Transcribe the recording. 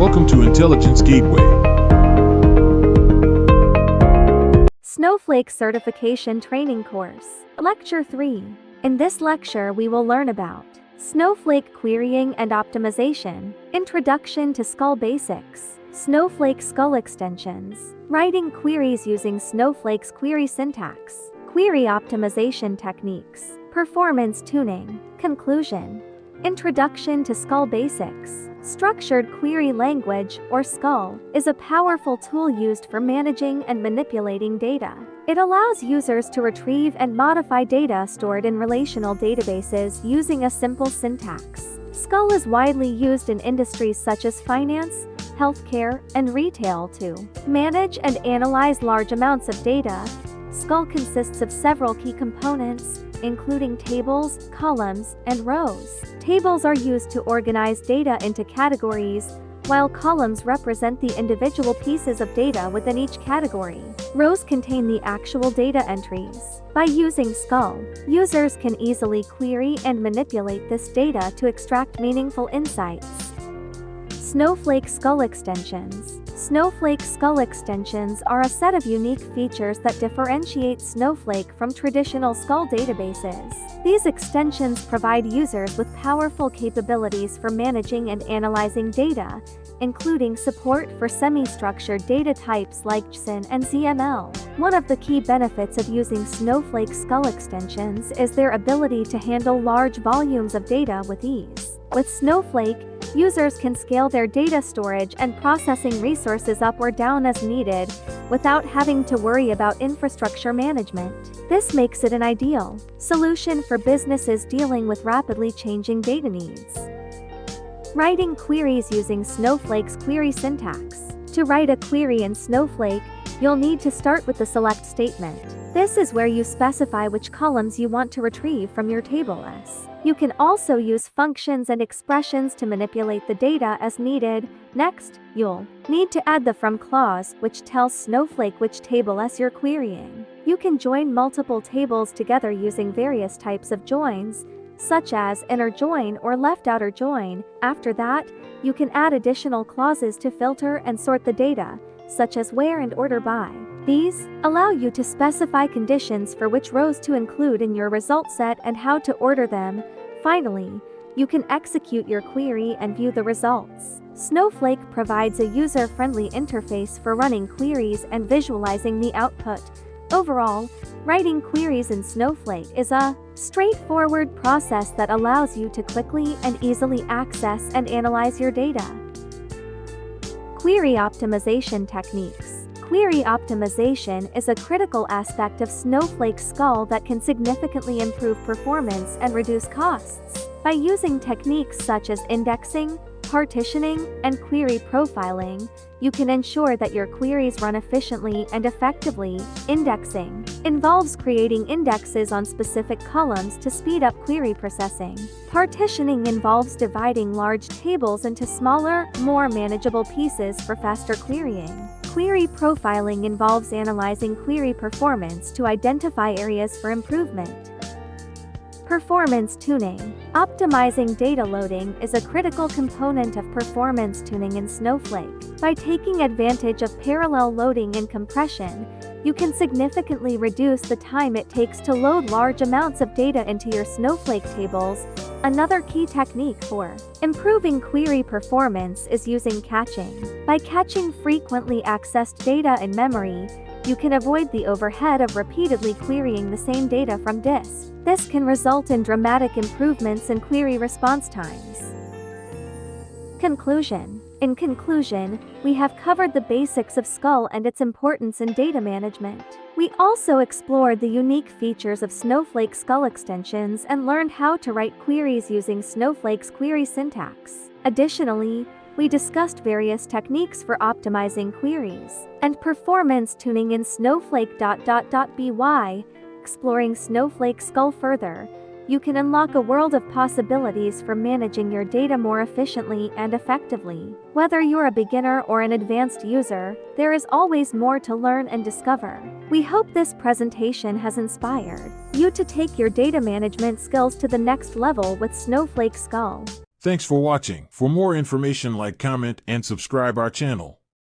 Welcome to Intelligence Gateway. Snowflake Certification Training Course. Lecture 3. In this lecture we will learn about Snowflake Querying and Optimization, Introduction to Skull Basics, Snowflake Skull Extensions, Writing Queries using Snowflake's Query Syntax, Query Optimization Techniques, Performance Tuning, Conclusion, Introduction to Skull Basics. Structured Query Language, or SQL, is a powerful tool used for managing and manipulating data. It allows users to retrieve and modify data stored in relational databases using a simple syntax. SQL is widely used in industries such as finance, healthcare, and retail to manage and analyze large amounts of data. SQL consists of several key components, including tables, columns, and rows. Tables are used to organize data into categories, while columns represent the individual pieces of data within each category. Rows contain the actual data entries. By using SQL, users can easily query and manipulate this data to extract meaningful insights. Snowflake Skull Extensions. Snowflake Skull Extensions are a set of unique features that differentiate Snowflake from traditional SQL databases. These extensions provide users with powerful capabilities for managing and analyzing data, including support for semi-structured data types like JSON and XML. One of the key benefits of using Snowflake Skull Extensions is their ability to handle large volumes of data with ease. With Snowflake, users can scale their data storage and processing resources up or down as needed, without having to worry about infrastructure management. This makes it an ideal solution for businesses dealing with rapidly changing data needs. Writing queries using Snowflake's query syntax. To write a query in Snowflake, you'll need to start with the select statement. This is where you specify which columns you want to retrieve from your table S. You can also use functions and expressions to manipulate the data as needed. Next, you'll need to add the from clause, which tells Snowflake which table S you're querying. You can join multiple tables together using various types of joins, such as inner join or left outer join. After that, you can add additional clauses to filter and sort the data, such as where and order by. These allow you to specify conditions for which rows to include in your result set and how to order them. Finally, you can execute your query and view the results. Snowflake provides a user-friendly interface for running queries and visualizing the output. Overall, writing queries in Snowflake is a straightforward process that allows you to quickly and easily access and analyze your data. Query Optimization Techniques. Query optimization is a critical aspect of Snowflake's SQL that can significantly improve performance and reduce costs. By using techniques such as indexing, partitioning, and query profiling, you can ensure that your queries run efficiently and effectively. Indexing involves creating indexes on specific columns to speed up query processing. Partitioning involves dividing large tables into smaller, more manageable pieces for faster querying. Query profiling involves analyzing query performance to identify areas for improvement. Performance tuning. Optimizing data loading is a critical component of performance tuning in Snowflake. By taking advantage of parallel loading and compression, you can significantly reduce the time it takes to load large amounts of data into your Snowflake tables. Another key technique for improving query performance is using caching. By caching frequently accessed data in memory, you can avoid the overhead of repeatedly querying the same data from disk. This can result in dramatic improvements in query response times. Conclusion. In conclusion, we have covered the basics of SQL and its importance in data management. We also explored the unique features of Snowflake SQL extensions and learned how to write queries using Snowflake's query syntax. Additionally, we discussed various techniques for optimizing queries and performance tuning in Snowflake.by. Exploring Snowflake SQL further, you can unlock a world of possibilities for managing your data more efficiently and effectively. Whether you're a beginner or an advanced user, there is always more to learn and discover. We hope this presentation has inspired you to take your data management skills to the next level with Snowflake SQL. Thanks for watching. For more information, like, comment, and subscribe our channel.